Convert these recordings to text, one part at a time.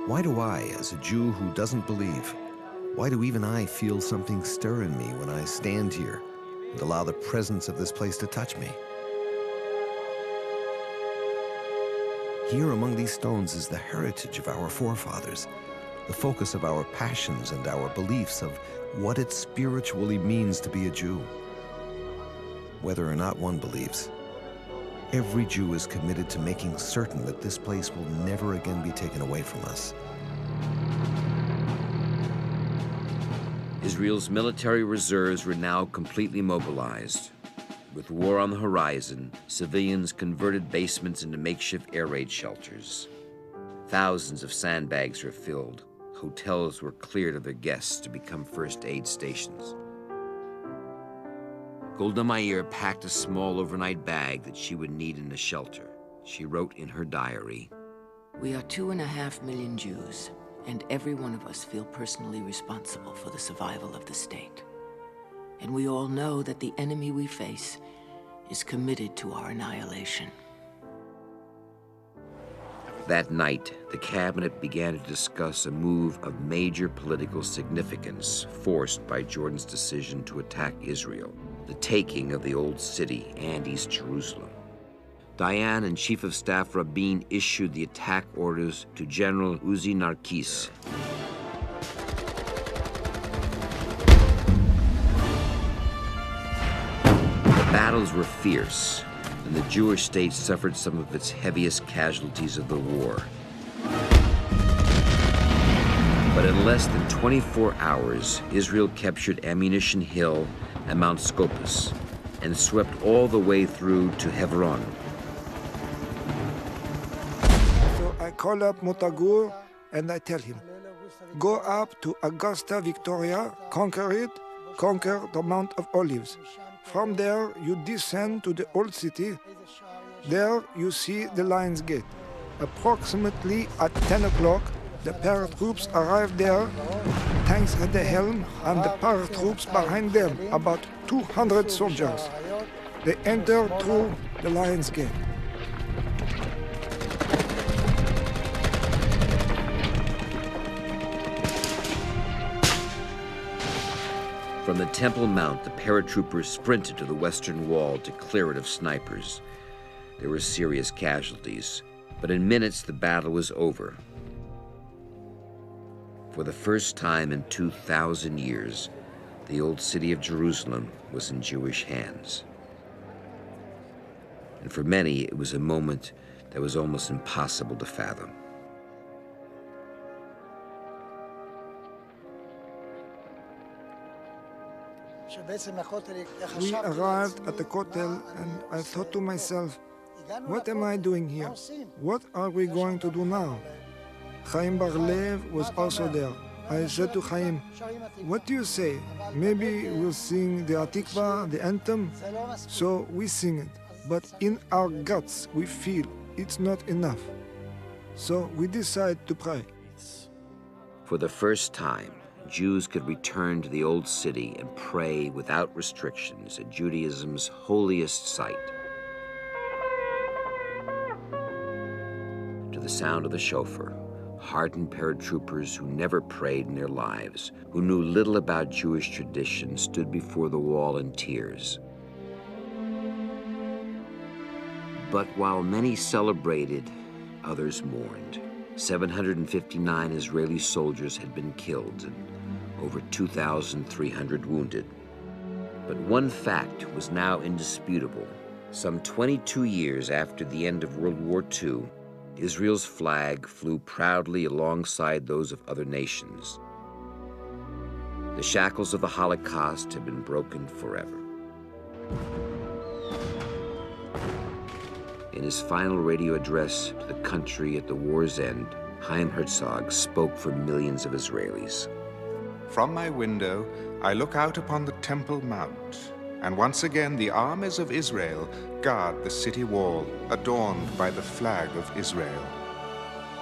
Why do I, as a Jew who doesn't believe, why do even I feel something stir in me when I stand here and allow the presence of this place to touch me? Here among these stones is the heritage of our forefathers, the focus of our passions and our beliefs of what it spiritually means to be a Jew. Whether or not one believes, every Jew is committed to making certain that this place will never again be taken away from us. Israel's military reserves were now completely mobilized. With war on the horizon, civilians converted basements into makeshift air raid shelters. Thousands of sandbags were filled. Hotels were cleared of their guests to become first aid stations. Golda Meir packed a small overnight bag that she would need in the shelter. She wrote in her diary, "We are 2.5 million Jews, and every one of us feel personally responsible for the survival of the state. And we all know that the enemy we face is committed to our annihilation." That night, the cabinet began to discuss a move of major political significance forced by Jordan's decision to attack Israel, the taking of the Old City and East Jerusalem. Dayan and Chief of Staff Rabin issued the attack orders to General Uzi Narkis. The battles were fierce, and the Jewish state suffered some of its heaviest casualties of the war. But in less than 24 hours, Israel captured Ammunition Hill and Mount Scopus, and swept all the way through to Hebron. So I call up Motagur and I tell him, go up to Augusta Victoria, conquer it, conquer the Mount of Olives. From there, you descend to the Old City. There you see the Lion's Gate. Approximately at 10 o'clock, the paratroops arrive there, tanks at the helm, and the paratroops behind them, about 200 soldiers. They enter through the Lion's Gate. From the Temple Mount, the paratroopers sprinted to the western wall to clear it of snipers. There were serious casualties, but in minutes the battle was over. For the first time in 2,000 years, the Old City of Jerusalem was in Jewish hands. And for many, it was a moment that was almost impossible to fathom. We arrived at the Kotel, and I thought to myself, what am I doing here? What are we going to do now? Chaim Bar-Lev was also there. I said to Chaim, what do you say? Maybe we'll sing the Atikva, the anthem? So we sing it, but in our guts we feel it's not enough. So we decide to pray. For the first time, Jews could return to the Old City and pray without restrictions at Judaism's holiest site. To the sound of the shofar, hardened paratroopers who never prayed in their lives, who knew little about Jewish tradition, stood before the wall in tears. But while many celebrated, others mourned. 759 Israeli soldiers had been killed and over 2,300 wounded. But one fact was now indisputable. Some 22 years after the end of World War II, Israel's flag flew proudly alongside those of other nations. The shackles of the Holocaust had been broken forever. In his final radio address to the country at the war's end, Chaim Herzog spoke for millions of Israelis. From my window, I look out upon the Temple Mount, and once again the armies of Israel guard the city wall, adorned by the flag of Israel.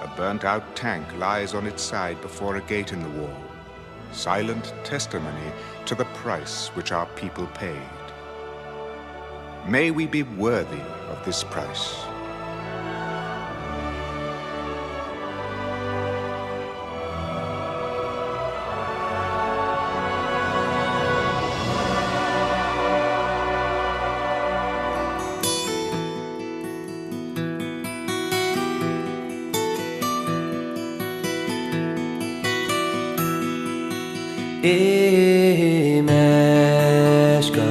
A burnt-out tank lies on its side before a gate in the wall, silent testimony to the price which our people paid. May we be worthy of this price. Im eshkachech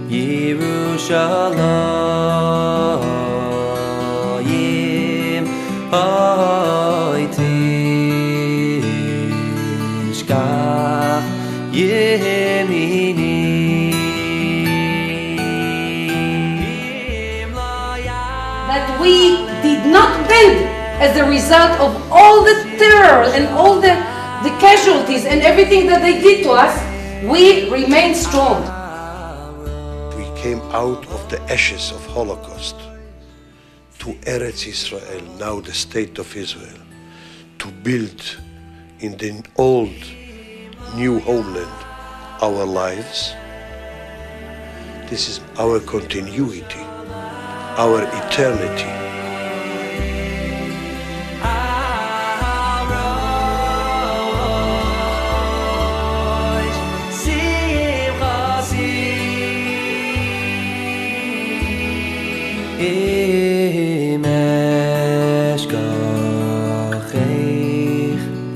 Yerushalayim Oy tishkach yemini that we did not bend as a result of all the terror and all the casualties and everything that they did to us. We remain strong. We came out of the ashes of Holocaust to Eretz Israel, now the state of Israel, to build in the old, new homeland our lives. This is our continuity, our eternity. Im eshkachech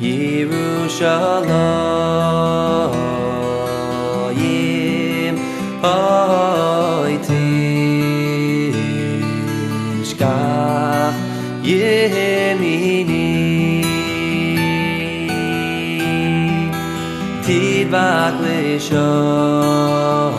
Yerushalayim Oy tishkach yemini tidbak l'sham